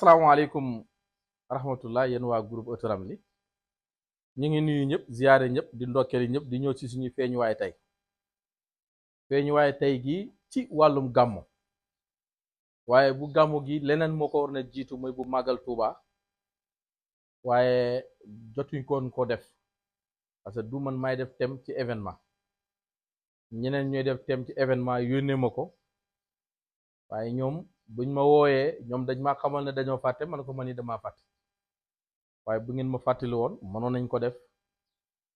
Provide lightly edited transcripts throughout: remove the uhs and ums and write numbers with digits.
asalaamaaleykum rahmatullah yéen waa groupe Eutou Ramli ñu ngi nuyu ñëpp ziyaare ñëpp di ndokkeel ñëpp di ñëw ci suñu feeñuwaay tey gi ci wàllum gàmmu waaye bu gàmmu gi leneen moo ko war na jiitu mooy bu màggal Tuuba waaye jotuñ koon ko def parce que du man may def thème ci événement ñeneen ñooy def thème ci événement yónnee ma ko waaye ñoom buñ ma wooyee ñoom dañ ma xamal ne dañoo fàtte man ko man ni dama fàtte waaye bu ngeen ma fàttali woon mënoon nañ ko def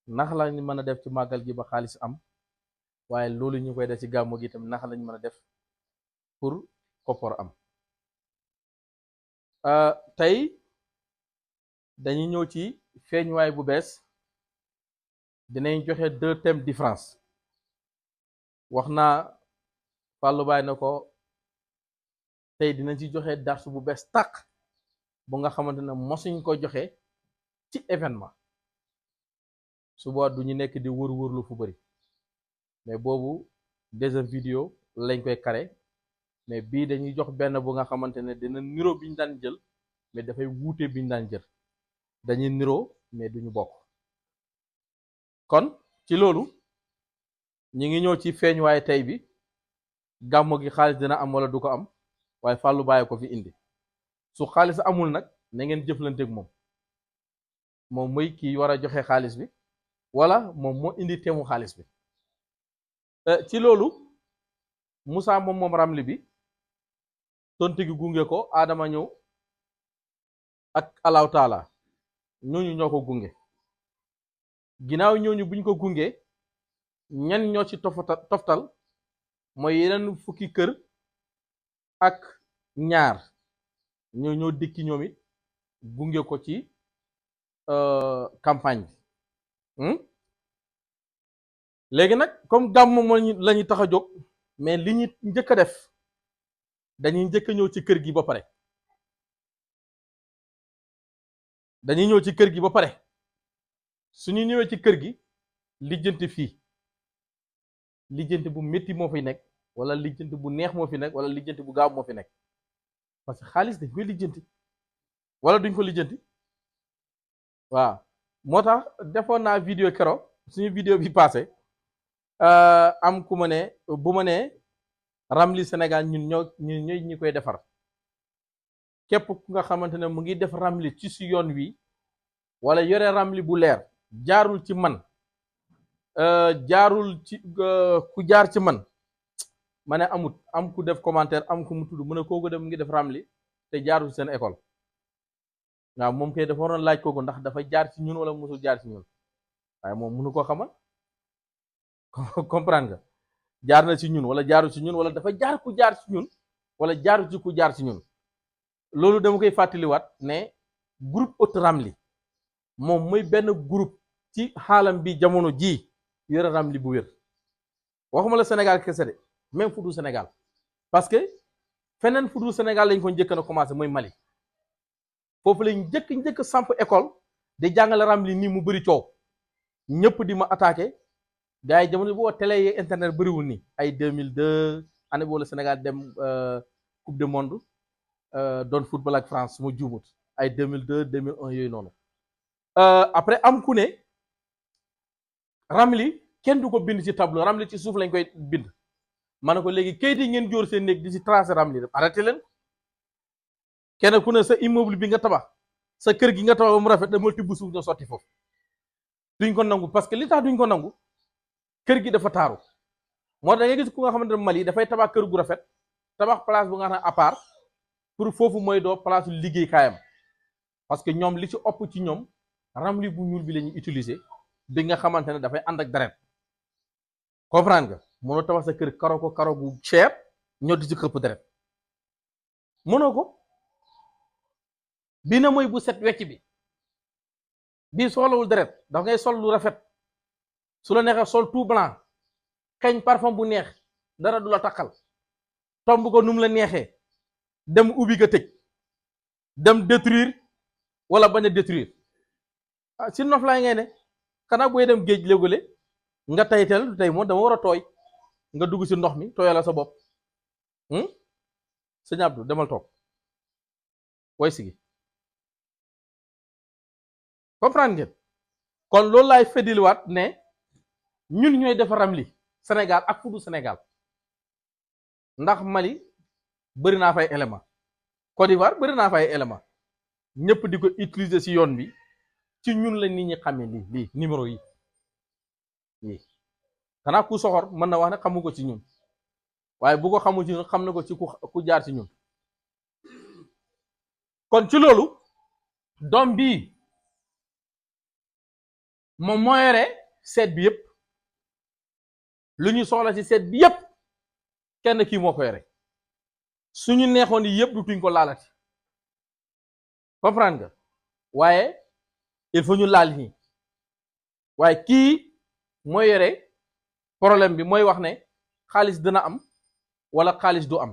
nax lañ mën a def ci màggal gi ba xaalis am waaye loolu ñu koy def ci gàmmu gi itam nax lañ mën a def pour koppor am tey dañuy ñëw ci feeñuwaay bu bees dinañ joxe 2 thèmes différents wax naa Fallou Baye na ko tey dinañ ci joxe darsu bu bees tàq bu nga xamante ne mosuñ ko joxe ci événement suba du ñu nekk di wër lu fu bari mais boobu deuxième vidéo lañ koy kare mais bii dañuy jox benn bu nga xamante ne dina niroo bi ñu daan jël mais dafay wuute bi ñu daan jël dañuy niroo mais duñu bokk kon ci loolu ñi ngi ñëw ci feeñuwaay tey bi gàmmu gi xaalis dina am wala du ko am waaye Fallou Baye ko fi indi su xaalis amul nag na ngeen jëflanteeg moom mooy kii war a joxe xaalis bi wala moom moo indi teemu xaalis bi ci loolu Moussa moom ramli bi tontu gi gunge ko Adama ñëw ak Allahu taala ñooñu ñoo ko gunge ginnaaw ñooñu buñ ko gunge ñan ñoo ci toftal mooy yeneen fukki kër ak ñaar ñoo dikki ñoom it gunge ko ci campagne bi léegi nag comme gàmm moo lañu tax a jóg mais li ñu njëkk a def dañuy njëkk a ñëw ci kër gi ba pare suñu ñëwee ci kër gi lijjanti fii lijjanti bu métti moo fi nekk wala lijjanti bu neex moo fi nekk wala lijjanti bu gaaw moo fi nekk parce que xaalis dañ koy lijjanti wala duñ ko lijjanti waaw moo tax defoon naa vidéo keroog suñu vidéo bi passé am ku ma ne bu ma nee Ramli Sénégal ñun ñooy ñi koy defar képp ku nga xamante ne mu ngi def Ramli ci si yoon wi wala yore Ramli bu leer jaarul ci man jaarul ci ku jaar ci man ma ne amut am ku def commentaire am ku mu tudd mu ne kooku dem mu ngi def Ramli te jaarul seen école waaw moom kay dafa waroon laaj kooku ndax dafa jaar ci ñun wala musul jaar ci ñun waaye moom mënu koo xamal comprendre nga jaar na ci ñun wala jaaru ci ñun wala dafa jaar ku jaar ci ñun wala jaaru ci ku jaar ci ñun loolu dama koy fàttaliwaat ne groupe Eutou Ramli moom mooy benn groupe ci xaalam bi jamono jii yore Ramli bu wér waxuma la Sénégal kese de même fu dul Sénégal parce que feneen fu dul Sénégal lañ ko njëkk na commencé mooy Mali foofu lañ njëkk samp école di jàngale Ramli nii mu bëri coow ñëpp di ma attaqué gars yi jamono boo télé yi internet bëriwul nii ay 2002 année boobu la Sénégal dem coupe du monde doon football ak France su ma juumut ay 2002 2001 yooyu noonu après am ku ne Ramli kenn du ko bind ci tableau Ramli ci suuf lañ koy bind ma ne ko léegi kayit yi ngeen jóor seen néeg di ci tracé Ramli arrêté leen kenn ku ne sa immeuble bi nga tabax sa kër gi nga tabax ba mu rafet dama tibb suuf nga sotti foofu duñ ko nangu parce que li tax duñ ko nangu kër gi dafa taaru moo tax da nga gis ku nga xamante ne Mali dafay tabax kër gu rafet tabax place bu nga xam ne à part pour foofu mooy doo place liggéey kaayam parce que ñoom li ci ëpp ci ñoom Ramli bu ñuul bi la ñuy utiliser bi nga xamante ne dafay ànd ak deret comprendre nga mënoo tabax sa kër karo gu cher ñoo di ci xëpp deret mënoo ko bii na mooy bu set wecc bi bii soxlawul deret dafa ngay sol lu rafet su la neexee sol tout blanc xeeñ parfum bu neex dara du la takkal tomb ko nu mu la neexee dem ubbi nga tëj dem détruire wala bañ a détruire si noflaay ngay ne xanaa booy dem géej léegule nga taytel tey moom dama war a tooy nga dugg si ndox mi tooyala sa bopp sëñ Abdou demal toog way sigi comprendre ngeen kon loolu laay feddiliwaat ne ñun ñooy defaram li Sénégal ak fu du Sénégal ndax Mali bëri naa fay élément Côte d'Ivoire bëri naa fay élément ñëpp di ko utiliser ci yoon bi ci ñun la nit ñi xamee lii numéro yi xanaa ku soxor mën na wax ne xamu ko ci ñun waaye bu ko xamu ci ñun xam na ko ci ku jaar ci ñun kon ci loolu doom bii moom moo yore seet bi yëpp lu ñu soxla ci seet bi yëpp kenn kii moo ko yore suñu neexoon yi yëpp du tuñ ko laalati comprendre nga waaye il faut ñu laal ñi waaye kii mooy yore problème bi mooy wax ne xaalis dina am wala xaalis du am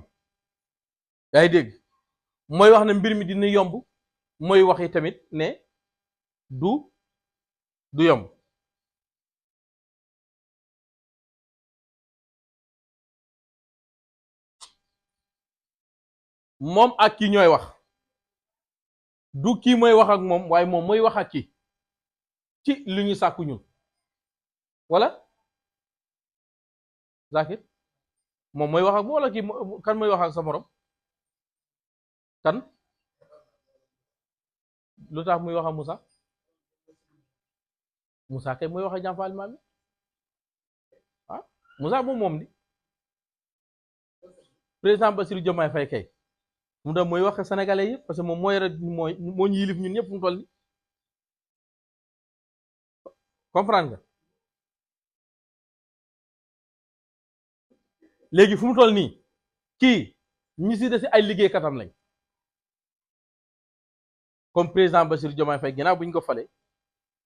yaa ngi dégg mooy wax ne mbir mi dina yomb mooy wax yi tamit ne du yomb moom ak kii ñooy wax du kii mooy wax ak moom waaye moom mooy wax ak kii ci lu ñu sàkku ñun wala Zakir moom mooy wax ak moom wala kii kan mooy wax ak sa morom kan lu tax muy wax ak Moussa kay mooy wax ak jàmfaal maam ah Moussa moom di président Bassirou Diomaye Faye kay mu dem mooy wax ak sénégalais yëpp parce que moom moo yore moo ñu yilif ñun ñëpp fu mu toll ni comprendre nga léegi fu mu toll nii kii ñi si des ay liggéeykatam lañ comme président Bassirou Diomaye Faye ginnaaw bu ñu ko fale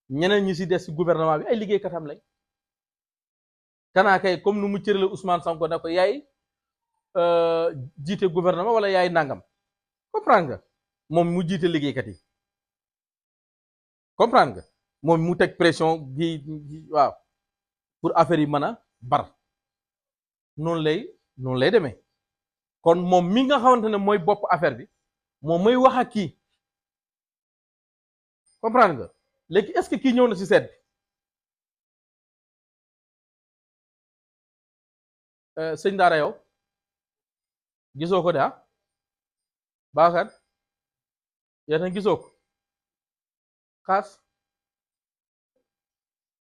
ñeneen ñi si des si gouvernement bi ay liggéeykatam lañ kanaa kay comme nu mu cërale Ousmane Sonko ne ko yaay jiite gouvernement wala yaay nangam comprendre nga moom mu jiite liggéeykat yi comprendre nga moom mu teg pression gi waaw pour affaire yi mën a bar noonu lay demee kon moom mi nga xamante ne mooy bopp affaire bi moom mooy wax ak kii comprendre nga léegi est-ce que kii ñëw na ci seet bi sëñ Daara yow gisoo ko de ah Bakar yow tam gisoo ko xaas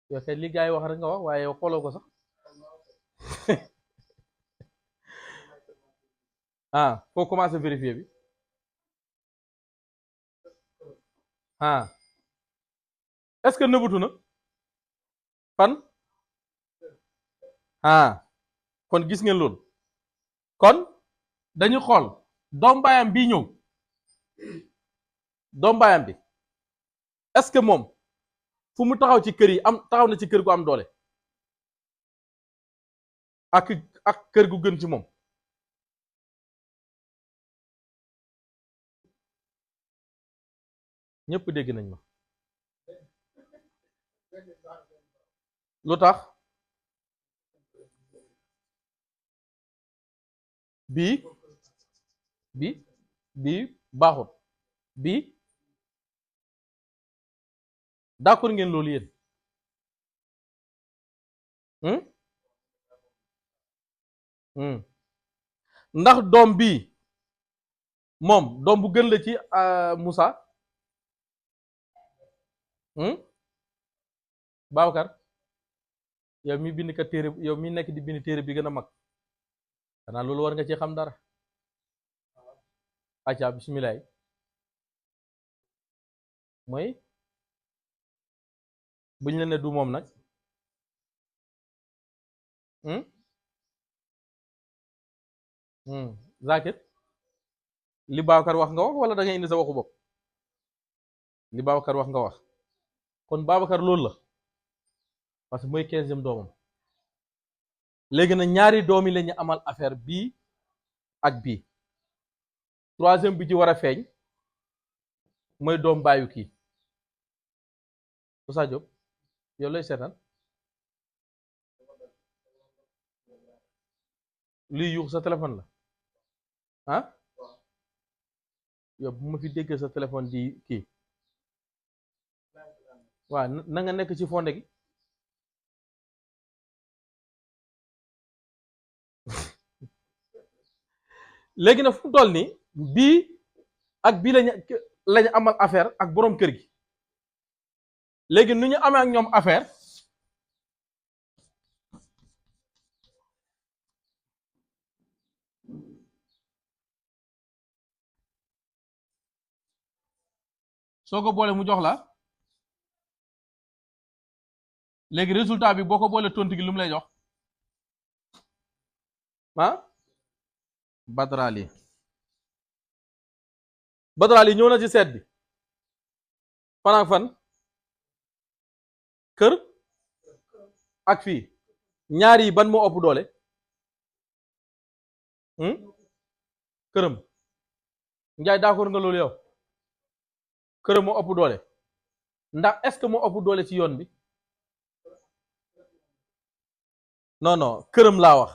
yow kay li gars yi wax rek nga wax waaye yow xooloo ko sax ah faut commencer vérifier bi ah est-ce que nëbbutu na fan ah kon gis ngeen loolu kon dañu xool doom baayam bii ñëw doom baayam bi est-ce que moom fu mu taxaw ci kër yi taxaw na ci kër gu am doole ak kër gu gën ci moom ñëpp dégg nañ ma lu tax bii baaxut bii d'accord ngeen loolu yéen ndax doom bii moom doom bu gën la ci Moussa Babacar yow mi bind ka téere yow mi nekk di bind téere bi gën a mag xanaa loolu war nga ci xam dara acca bisimilah mooy buñ la ne du moom nag Zakir li Babacar wax nga wax wala da ngay indi sa waxu bopp li Babacar wax nga wax kon Babacar loolu la parce que mooy 15e doomam léegi na ñaari doom yi la ñu amal affaire bii ak bii 3e bi ci war a feeñ mooy doom baayu kii Moussa Diop yow lay seetaan luy yuux sa téléphone la ah yow bu ma fi déggee sa téléphone di kii waaw na nga nekk ci fonde gi léegi nag fu mu toll nii bii ak bii lañu amal affaire ak boroom kër gi léegi nu ñu amee ak ñoom affaire soo ko boole mu jox la léegi résultat bi boo ko boole tontu gi lu mu lay jox ah Badrali ñëw na ci seet bi fan ak fan kër ak fii ñaar yi ban moo ëpp doole këram Njaay d'accord nga loolu yow këram moo ëpp doole ndax est-ce que moo ëpp doole ci yoon bi non non këram laa wax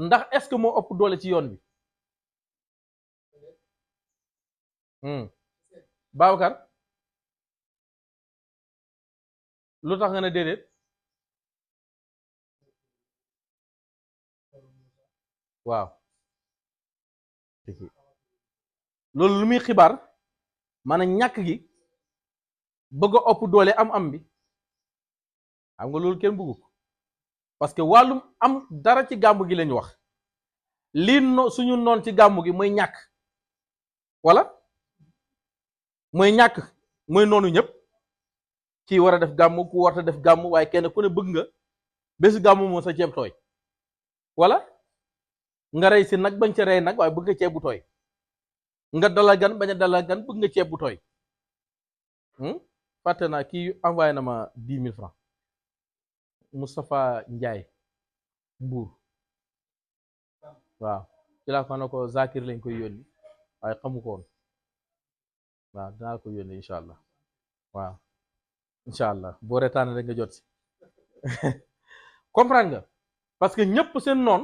ndax est-ce que moo ëpp doole ci yoon bi Babacar lu tax nga ne déedéet waaw loolu lu muy xibaar maanaam ñàkk gi bëgg a ëpp doole am bi xam nga loolu kenn bëggu ko parce que wàllum am dara ci gàmmu gi lañu wax lii suñu noon ci gàmmu gi mooy ñàkk wala mooy ñàkk mooy noonu ñëpp kii war a def gàmmu ku warta def gàmmu waaye kenn ku ne bëgg nga bésu gàmmu moom sa ceeb tooy wala nga rey si nag bañ ca rey nag waaye bëgg nga ceeb bu tooy nga dalal gan bañ a dalal gan bëgg nga ceeb bu tooy fàtte naa kii envoyé na ma 10 000 francs Moustapha Ndiaye Mbour waaw ci laa ko ne ko Zakir lañ koy yónni waaye xamu ko woon waaw dinaa ko yónni incha allah waaw incha allah boo retaan rek nga jot si comprendre nga parce que ñëpp seen noon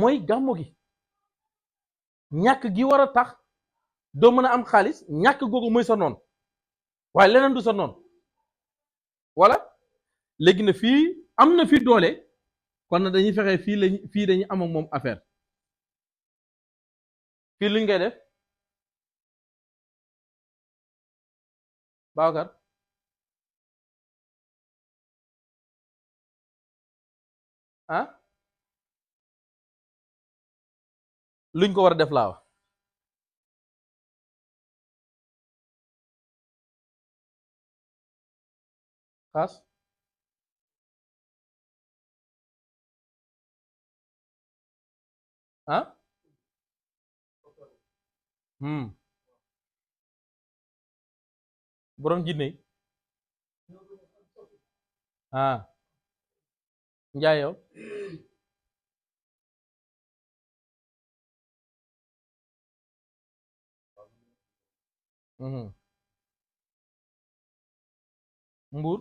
mooy gàmmu gi ñàkk gi war a tax doo mën a am xaalis ñàkk googu mooy sa noon waaye leneen du sa noon wala léegi na fii am na fi doole kon na dañuy fexe fii dañuy am ak moom affaire fii luñ koy def Babacar ah luñ ko war a def laa wax xaas ah borom jinne ah Njaay yow Mbuur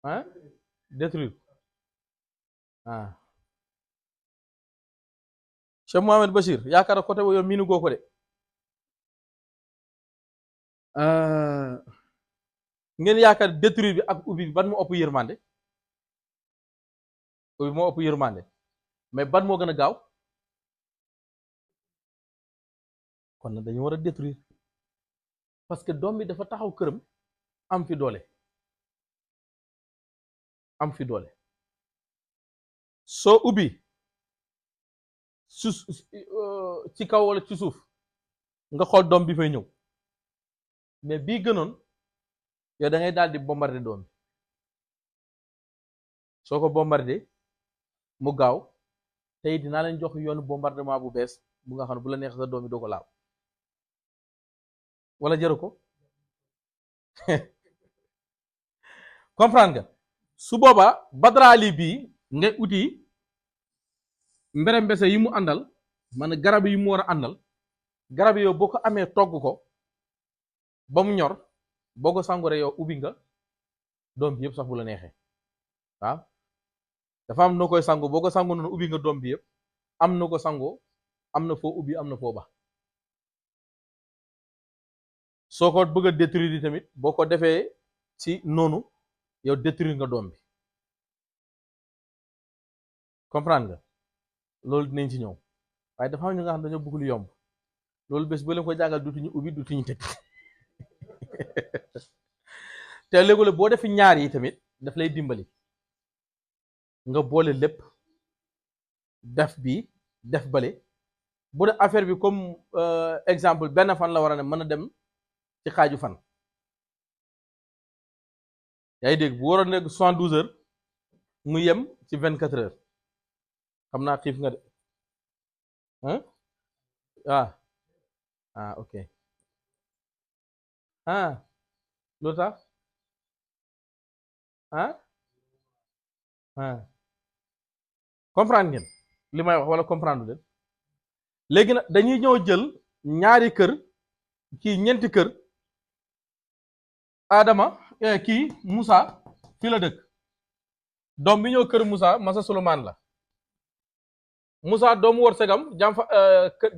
ah détruire ah Cheikh Mohamed Bachir yaakaar côté boobu yow miinu goo ko de ngeen yaakaar détruire bi ak ubbi bi ban moo ëpp yërmande ubbi moo ëpp yërmande mais ban moo gën a gaaw kon nag dañu war a détruire parce que doom bi dafa taxaw këram am fi doole soo ubbi su ci kaw wala ci suuf nga xool doom bi fay ñëw mais bii gënoon yow da ngay daal di bombarder doom bi soo ko bombarder mu gaaw tey dinaa leen jox yoonu bombardement bu bees bu nga xam ne bu la neex sa doom bi doo ko laal wala jëru ko comprendre nga su boobaa badraali bii ngay uti mbere mbese yi mu àndal man garab yi mu war a àndal garab yow boo ko amee togg ko ba mu ñor boo ko sangoree yow ubbi nga doom bi yëpp sax bu la neexee waaw dafa am noo koy sango boo ko sango noonu ubbi nga doom bi yëpp am noo ko sangoo am na foo ubbi am na foo ba soo ko bëgg a détruire yi tamit boo ko defee ci noonu yow détruire nga doom bi comprendre nga loolu dinañ ci ñëw waaye dafa am ñu nga xam dañoo bëgg lu yomb loolu bés ba leen ko jàngal dutuñu ubbi dutuñu tëj te léegi boo defi ñaar yi tamit daf lay dimbali nga boole lépp def bi def bale bu dee affaire bi comme exemple benn fan la war a ne mën a dem ci xaaju fan yaa ngi dégg bu waroon nekk 72 heures mu yem ci 24 heures xam naa xiif nga de ok lu tax comprendre ngeen li may wax wala comprendre leen léegi nag dañuy ñëw jël ñaari kër kii ñeenti kër Adama kii Moussa fii la dëkk doom bi ñëw kër Moussa Massa Souleymane la Moussa doomu wërsëgam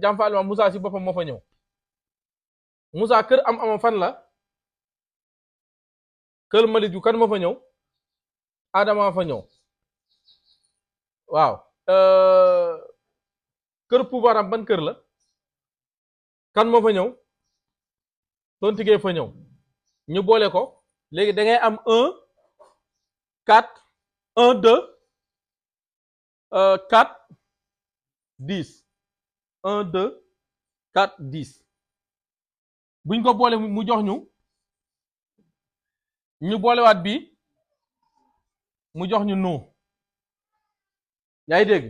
jam fa alima Moussa si boppam moo fa ñëw Moussa kër am fan la kër Malick ju kan moo fa ñëw Adama fa ñëw waaw kër pouvoir am ban kër la kan moo fa ñëw tontigee fa ñëw ñu boole ko léegi da ngay am 1 4 1 2 4 10 1 2 4 10 buñ ko boole mu jox ñu boolewaat bi mu jox ñu nu yaa ngi dégg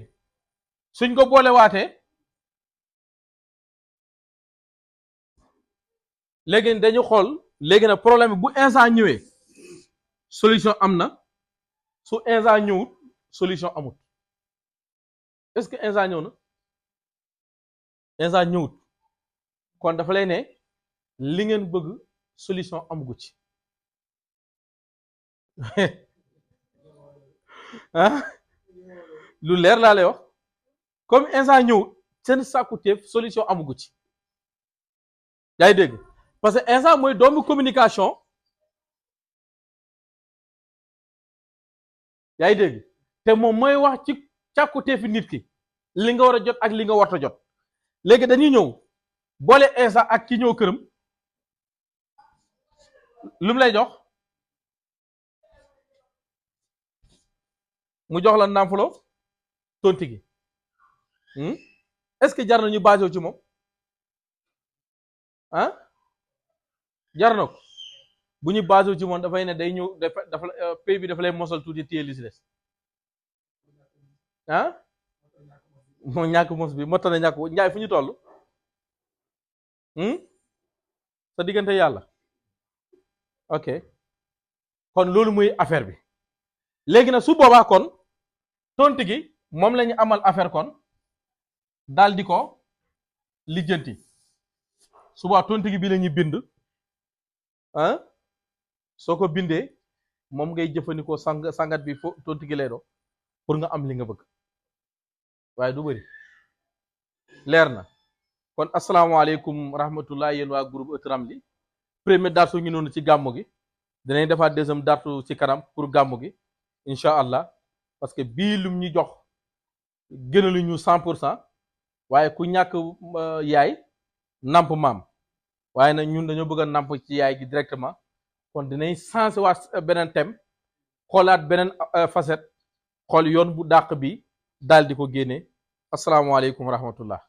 suñ ko boolewaatee léegi dañu xool léegi nag problème bi bu instant ñëwee solution am na su instant ñëwut solution amut est-ce que instant ñëw na instant ñëwut kon dafa lay ne li ngeen bëgg solution amugu ci lu leer laa lay wax comme instant ñëwut seen sàkkuteef solution amugu ci yaa ngi dégg parce que instant mooy doomu communication yaa ngi dégg te moom mooy wax ci càkkuteefi nit ki li nga war a jot ak li nga warta jot léegi dañuy ñëw boole instant ak ki ñëw këram lu mu lay jox mu jox la ndàmfalo tonti gi est-ce que jar na ñu basé ci moom jar na ko bu ñu basé ci moom dafay ne day ñëw dafa pays bi dafa lay mosal tuuti téye li si des moo ñàkk mos bi motta na ñàkk njaay fu ñu toll sa diggante yàlla ok kon loolu muy affaire bi léegi nag su boobaa kon tonti gi moom la ñu amal affaire kon daal di ko lijjanti suba tonti gi bi la ñuy bind soo ko bindee moom ngay jëfandikoo sangat bi fo tonti gi lay doon pour nga am li nga bëgg waaye du bëri leer na kon asalaamaaleykum rahmatullah yéen waa groupe Ëtt Ramli premier darsu ngi noonu ci gàmmu gi dinañ defaat deuxième darsu ci kanam pour gàmmu gi incha allah parce que bii lum ñu jox gënalu ñu 100% waaye ku ñàkk yaay namp maam waaye nag ñun dañoo bëgg a namp ci yaay gi directement kon dinañ sensé waat beneen thème xoolaat beneen facette xool yoon bu dàq bi daal di ko génne asalaamaaleykum wa rahmatullah